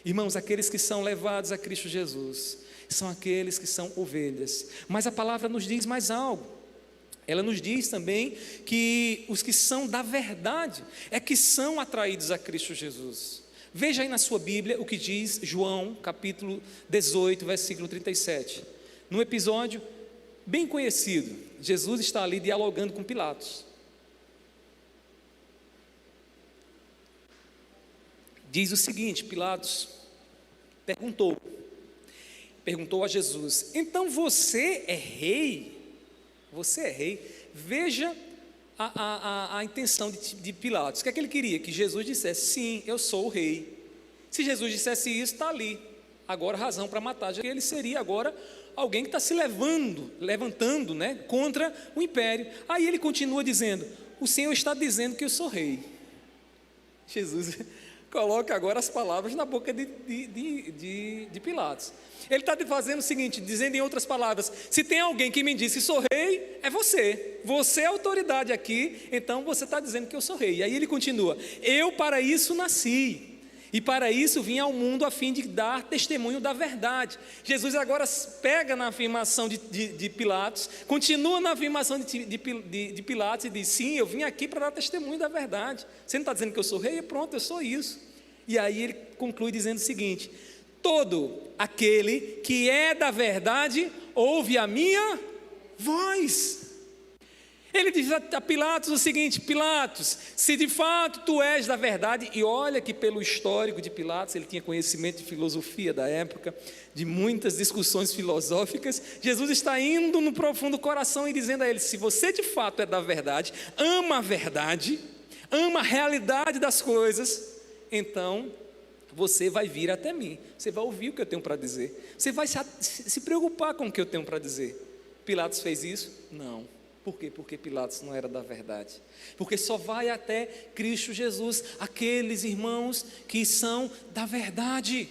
Irmãos, aqueles que são levados a Cristo Jesus são aqueles que são ovelhas. Mas a palavra nos diz mais algo. Ela nos diz também que os que são da verdade é que são atraídos a Cristo Jesus. Veja aí na sua Bíblia o que diz João capítulo 18, versículo 37. Num episódio bem conhecido, Jesus está ali dialogando com Pilatos. Diz o seguinte: Pilatos perguntou a Jesus: então você é rei? Você é rei? Veja a intenção de Pilatos. O que é que ele queria? Que Jesus dissesse: sim, eu sou o rei. Se Jesus dissesse isso, está ali agora razão para matar, porque ele seria agora alguém que está se levantando, né, contra o império. Aí ele continua dizendo: o Senhor está dizendo que eu sou rei. Jesus coloca agora as palavras na boca de Pilatos. Ele está fazendo o seguinte, dizendo em outras palavras: se tem alguém que me diz que sou rei, é você. Você é autoridade aqui, então você está dizendo que eu sou rei. E aí ele continua: eu para isso nasci, e para isso vim ao mundo a fim de dar testemunho da verdade. Jesus agora pega na afirmação de Pilatos, continua na afirmação de Pilatos e diz: sim, eu vim aqui para dar testemunho da verdade. Você não está dizendo que eu sou rei? Pronto, eu sou isso. E aí ele conclui dizendo o seguinte: Todo aquele que é da verdade ouve a minha voz. Ele diz a Pilatos o seguinte: Pilatos, se de fato tu és da verdade, e olha que pelo histórico de Pilatos, ele tinha conhecimento de filosofia da época, de muitas discussões filosóficas, Jesus está indo no profundo coração e dizendo a ele: se você de fato é da verdade, ama a verdade, ama a realidade das coisas, então você vai vir até mim, você vai ouvir o que eu tenho para dizer, você vai se preocupar com o que eu tenho para dizer. Pilatos fez isso? Não. Por quê? Porque Pilatos não era da verdade. Porque só vai até Cristo Jesus aqueles irmãos que são da verdade.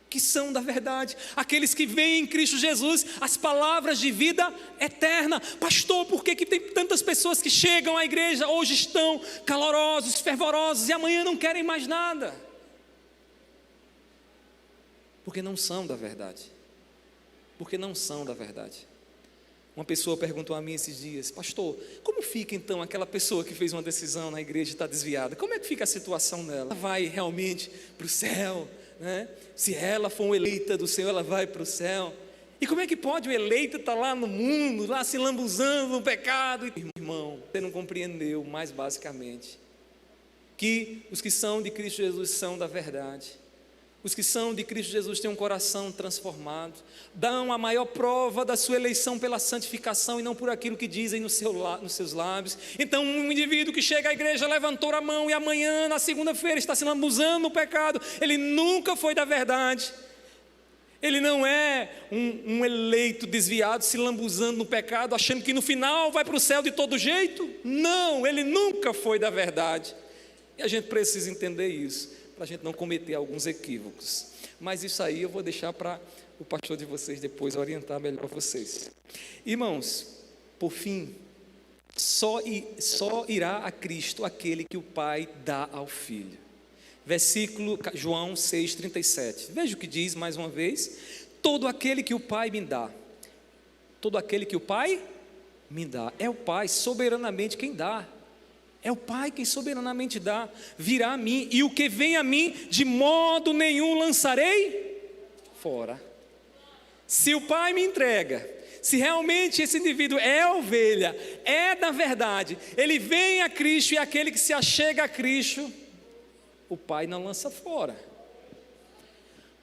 Que são da verdade. Aqueles que veem em Cristo Jesus as palavras de vida eterna. Pastor, por que tem tantas pessoas que chegam à igreja, hoje estão calorosos, fervorosos e amanhã não querem mais nada? Porque não são da verdade. Porque não são da verdade. Uma pessoa perguntou a mim esses dias: pastor, como fica então aquela pessoa que fez uma decisão na igreja e está desviada? Como é que fica a situação dela? Ela vai realmente para o céu, né? Se ela for uma eleita do Senhor, ela vai para o céu. E como é que pode o eleito estar lá no mundo, lá se lambuzando no pecado? Irmão, você não compreendeu mais basicamente que os que são de Cristo Jesus são da verdade. Os que são de Cristo Jesus têm um coração transformado, dão a maior prova da sua eleição pela santificação e não por aquilo que dizem nos seus lábios. Então um indivíduo que chega à igreja, levantou a mão e amanhã, na segunda-feira, está se lambuzando no pecado, ele nunca foi da verdade. Ele não é um eleito desviado, se lambuzando no pecado, achando que no final vai para o céu de todo jeito. Não, ele nunca foi da verdade. E a gente precisa entender isso, para a gente não cometer alguns equívocos. Mas isso aí eu vou deixar para o pastor de vocês depois orientar melhor vocês. Irmãos, por fim, só irá a Cristo aquele que o Pai dá ao Filho. Versículo João 6,37. Veja o que diz mais uma vez: todo aquele que o Pai me dá. Todo aquele que o Pai me dá. É o Pai soberanamente quem dá. É o Pai quem soberanamente dá. Virá a mim, e o que vem a mim, de modo nenhum lançarei fora. Se o Pai me entrega, se realmente esse indivíduo é ovelha, é da verdade, ele vem a Cristo, e aquele que se achega a Cristo, o Pai não lança fora.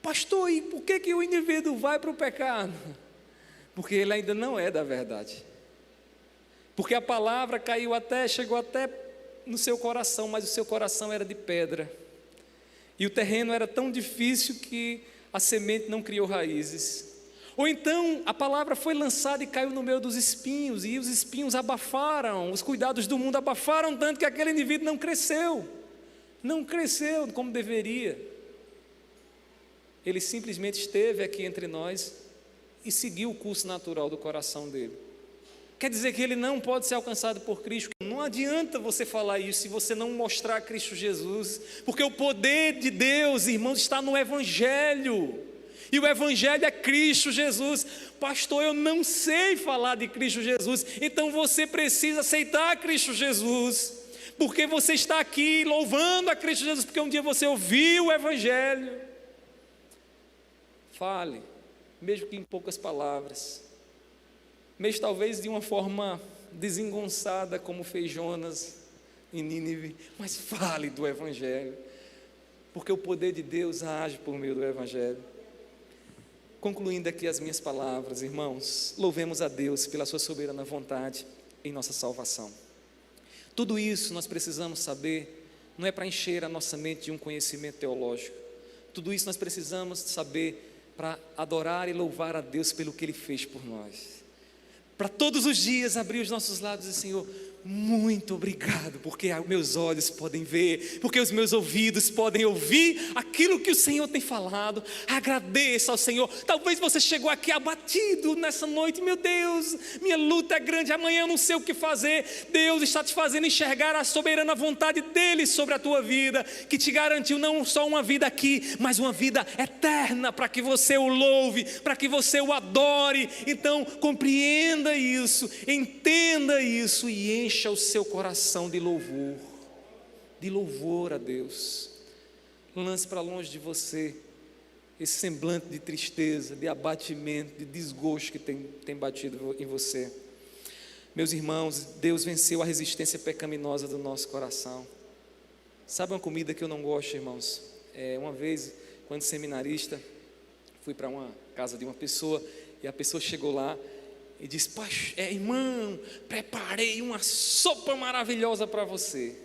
Pastor, e por que o indivíduo vai para o pecado? Porque ele ainda não é da verdade. Porque a palavra chegou até no seu coração, mas o seu coração era de pedra, e o terreno era tão difícil que a semente não criou raízes. Ou então a palavra foi lançada e caiu no meio dos espinhos, e os espinhos abafaram, os cuidados do mundo abafaram tanto que aquele indivíduo não cresceu como deveria. Ele simplesmente esteve aqui entre nós e seguiu o curso natural do coração dele. Quer dizer que ele não pode ser alcançado por Cristo? Não adianta você falar isso se você não mostrar Cristo Jesus, porque o poder de Deus, irmãos, está no Evangelho, e o Evangelho é Cristo Jesus. Pastor, eu não sei falar de Cristo Jesus. Então você precisa aceitar Cristo Jesus, porque você está aqui louvando a Cristo Jesus, porque um dia você ouviu o Evangelho. Fale, mesmo que em poucas palavras, mesmo talvez de uma forma desengonçada, como fez Jonas em Nínive, mas fale do Evangelho, porque o poder de Deus age por meio do Evangelho. Concluindo aqui as minhas palavras, irmãos, louvemos a Deus pela sua soberana vontade em nossa salvação. Tudo isso nós precisamos saber, não é para encher a nossa mente de um conhecimento teológico. Tudo isso nós precisamos saber para adorar e louvar a Deus pelo que Ele fez por nós. Para todos os dias abrir os nossos lábios e dizer: Senhor, muito obrigado, porque meus olhos podem ver, porque os meus ouvidos podem ouvir aquilo que o Senhor tem falado. Agradeça ao Senhor. Talvez você chegou aqui abatido nessa noite: meu Deus, minha luta é grande, amanhã eu não sei o que fazer. Deus está te fazendo enxergar a soberana vontade dEle sobre a tua vida, que te garantiu não só uma vida aqui, mas uma vida eterna, para que você o louve, para que você o adore. Então compreenda isso, entenda isso e encha o seu coração de louvor a Deus. Lance para longe de você esse semblante de tristeza, de abatimento, de desgosto que tem batido em você. Meus irmãos, Deus venceu a resistência pecaminosa do nosso coração. Sabe uma comida que eu não gosto, irmãos? Uma vez, quando seminarista, fui para uma casa de uma pessoa, e a pessoa chegou lá e disse: irmão, preparei uma sopa maravilhosa para você.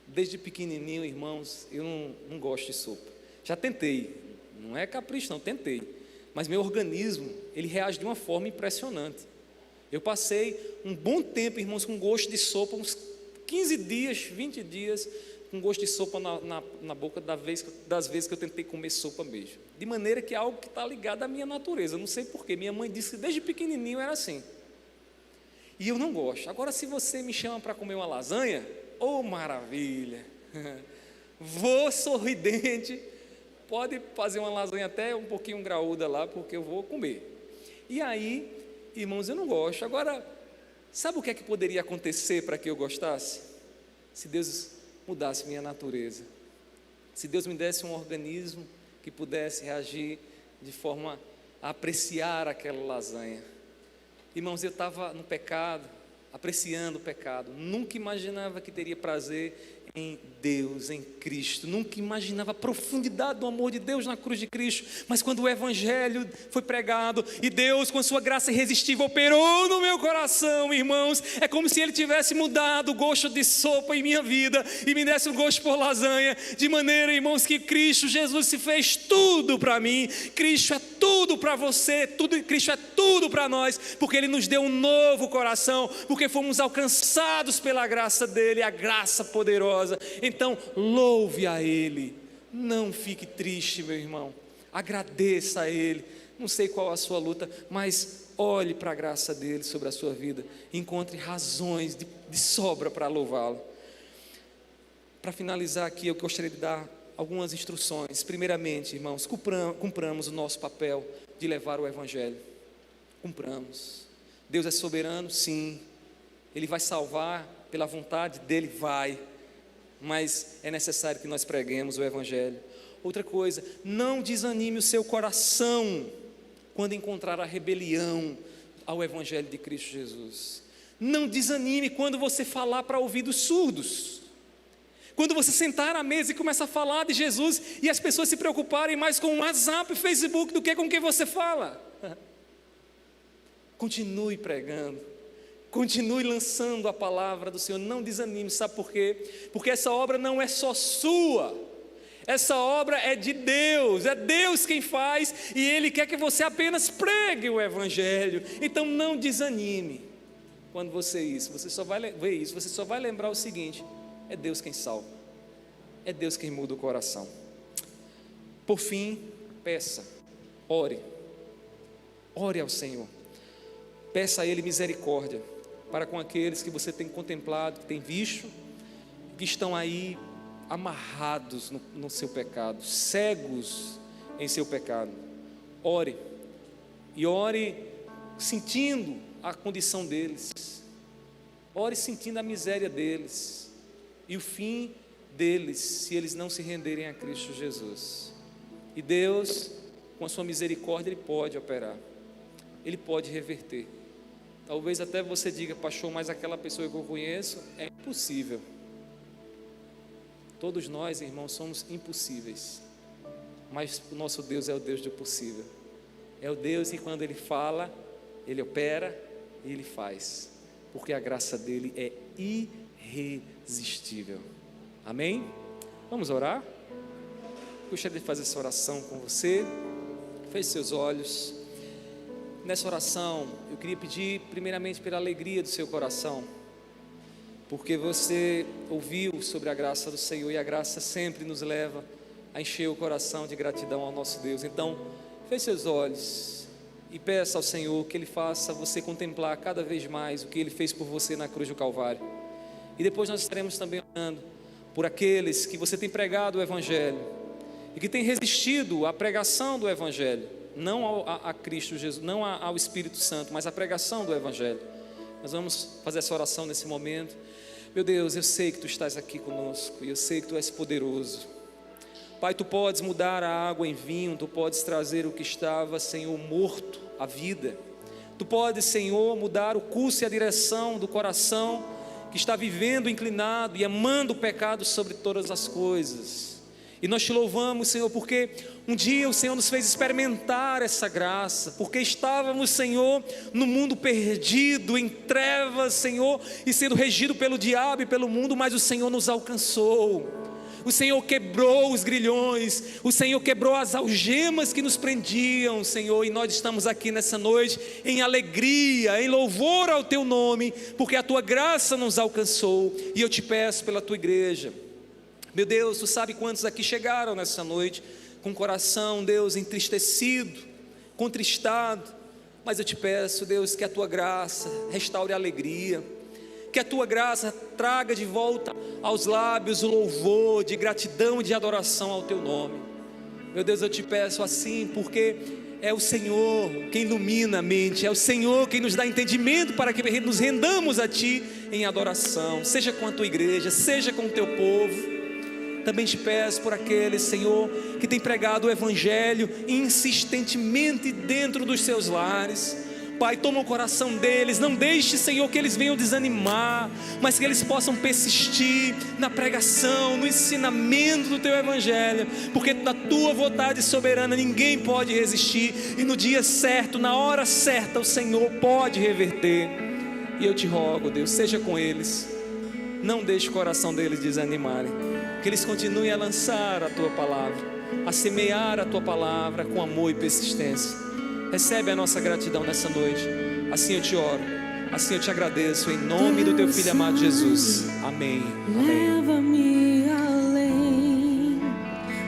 Desde pequenininho, irmãos, eu não gosto de sopa. Já tentei, não é capricho não, tentei. Mas meu organismo, ele reage de uma forma impressionante. Eu passei um bom tempo, irmãos, com gosto de sopa, uns 15 dias, 20 dias, com gosto de sopa na boca das vezes que eu tentei comer sopa mesmo. De maneira que é algo que está ligado à minha natureza. Eu não sei porquê. Minha mãe disse que desde pequenininho era assim. E eu não gosto. Agora, se você me chama para comer uma lasanha, maravilha! Vou sorridente. Pode fazer uma lasanha até um pouquinho graúda lá, porque eu vou comer. E aí, irmãos, eu não gosto. Agora, sabe o que é que poderia acontecer para que eu gostasse? Se Deus mudasse minha natureza. Se Deus me desse um organismo que pudesse reagir de forma a apreciar aquela lasanha. Irmãos, eu estava no pecado, apreciando o pecado. Nunca imaginava que teria prazer em Deus, em Cristo. Nunca imaginava a profundidade do amor de Deus na cruz de Cristo. Mas quando o Evangelho foi pregado e Deus, com a sua graça irresistível, operou no meu coração, irmãos, é como se Ele tivesse mudado o gosto de sopa em minha vida e me desse um gosto por lasanha, de maneira, irmãos, que Cristo Jesus se fez tudo para mim. Cristo é tudo para você, Cristo é tudo para nós, porque Ele nos deu um novo coração, porque fomos alcançados pela graça dEle, a graça poderosa. Então, louve a Ele, não fique triste, meu irmão, agradeça a Ele. Não sei qual a sua luta, mas olhe para a graça dEle sobre a sua vida, encontre razões de sobra para louvá-lo. Para finalizar aqui, eu gostaria de dar algumas instruções. Primeiramente, irmãos, cumpramos o nosso papel de levar o Evangelho. Cumpramos. Deus é soberano? Sim. Ele vai salvar pela vontade dEle? Vai. Mas é necessário que nós preguemos o Evangelho. Outra coisa, não desanime o seu coração quando encontrar a rebelião ao Evangelho de Cristo Jesus. Não desanime quando você falar para ouvidos surdos. Quando você sentar à mesa e começar a falar de Jesus e as pessoas se preocuparem mais com o WhatsApp e Facebook do que com quem você fala. Continue pregando. Continue lançando a palavra do Senhor, não desanime, sabe por quê? Porque essa obra não é só sua, essa obra é de Deus, é Deus quem faz, e Ele quer que você apenas pregue o Evangelho. Então não desanime quando você só vai ver isso, você só vai lembrar o seguinte: é Deus quem salva, é Deus quem muda o coração. Por fim, peça, ore ao Senhor, peça a Ele misericórdia para com aqueles que você tem contemplado, que tem visto, que estão aí amarrados no seu pecado, cegos em seu pecado. Ore, e ore sentindo a condição deles, ore sentindo a miséria deles, e o fim deles, se eles não se renderem a Cristo Jesus. E Deus, com a sua misericórdia, Ele pode operar, Ele pode reverter. Talvez até você diga: pastor, mas aquela pessoa que eu conheço é impossível. Todos nós, irmãos, somos impossíveis, mas o nosso Deus é o Deus do possível. É o Deus que quando Ele fala, Ele opera e Ele faz, porque a graça dEle é irresistível. Amém? Vamos orar? Gostaria de fazer essa oração com você. Feche seus olhos. Nessa oração, eu queria pedir primeiramente pela alegria do seu coração, porque você ouviu sobre a graça do Senhor, e a graça sempre nos leva a encher o coração de gratidão ao nosso Deus. Então, feche seus olhos e peça ao Senhor que Ele faça você contemplar cada vez mais o que Ele fez por você na cruz do Calvário. E depois nós estaremos também orando por aqueles que você tem pregado o Evangelho e que tem resistido à pregação do Evangelho, não a Cristo Jesus, não ao Espírito Santo, mas a pregação do Evangelho. Nós vamos fazer essa oração nesse momento. Meu Deus, eu sei que Tu estás aqui conosco, e eu sei que Tu és poderoso. Pai, Tu podes mudar a água em vinho, Tu podes trazer o que estava, Senhor, morto à vida. Tu podes, Senhor, mudar o curso e a direção do coração que está vivendo inclinado e amando o pecado sobre todas as coisas. E nós Te louvamos, Senhor, porque um dia o Senhor nos fez experimentar essa graça, porque estávamos, Senhor, no mundo perdido, em trevas, Senhor, e sendo regido pelo diabo e pelo mundo, mas o Senhor nos alcançou. O Senhor quebrou os grilhões, o Senhor quebrou as algemas que nos prendiam, Senhor, e nós estamos aqui nessa noite em alegria, em louvor ao Teu nome, porque a Tua graça nos alcançou. E eu Te peço pela Tua igreja, meu Deus, Tu sabe quantos aqui chegaram nessa noite com o coração, Deus, entristecido, contristado, mas eu Te peço, Deus, que a Tua graça restaure a alegria, que a Tua graça traga de volta aos lábios o louvor de gratidão e de adoração ao Teu nome. Meu Deus, eu Te peço assim, porque é o Senhor quem ilumina a mente, é o Senhor quem nos dá entendimento para que nos rendamos a Ti em adoração, seja com a Tua igreja, seja com o Teu povo. Também Te peço por aqueles, Senhor, que tem pregado o Evangelho insistentemente dentro dos seus lares. Pai, toma o coração deles, não deixe, Senhor, que eles venham desanimar, mas que eles possam persistir na pregação, no ensinamento do Teu Evangelho, porque na Tua vontade soberana ninguém pode resistir, e no dia certo, na hora certa, o Senhor pode reverter. E eu Te rogo, Deus, seja com eles, não deixe o coração deles desanimarem, que eles continuem a lançar a Tua palavra, a semear a Tua palavra com amor e persistência. Recebe a nossa gratidão nessa noite. Assim eu Te oro, assim eu Te agradeço, em nome do Teu Filho amado Jesus. Amém. Leva-me além,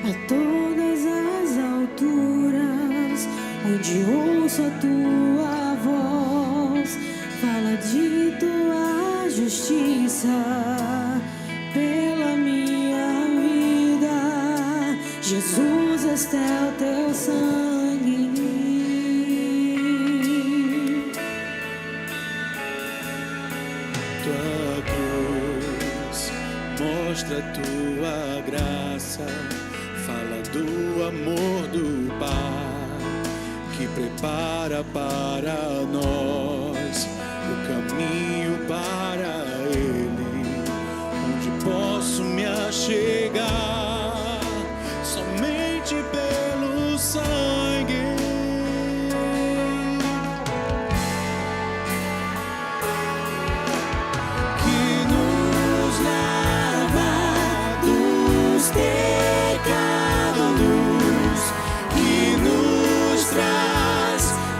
a todas as alturas, onde ouço a Tua voz, fala de Tua justiça pela minha vida. Jesus, este é o Teu sangue. Mostra Tua graça, fala do amor do Pai, que prepara para nós o caminho para Ele, onde posso me achegar somente pelo sangue.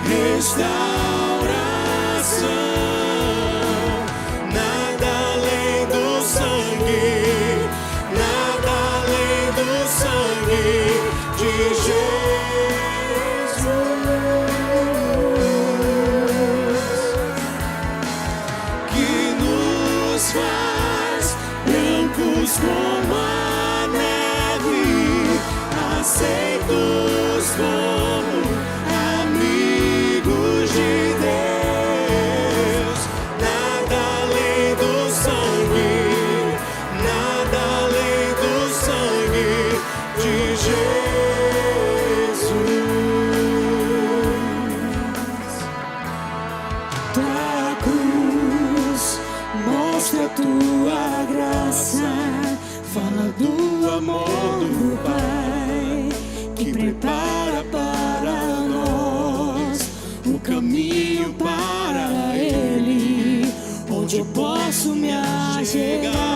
Restauração, nada além do sangue, nada além do sangue de Jesus, que nos faz brancos como a neve, aceitos como de Deus, nada além do sangue, nada além do sangue de Jesus. Tua cruz mostra a Tua graça, fala do amor do Pai, que prepara para nós o caminho para Ele, onde eu posso me achegar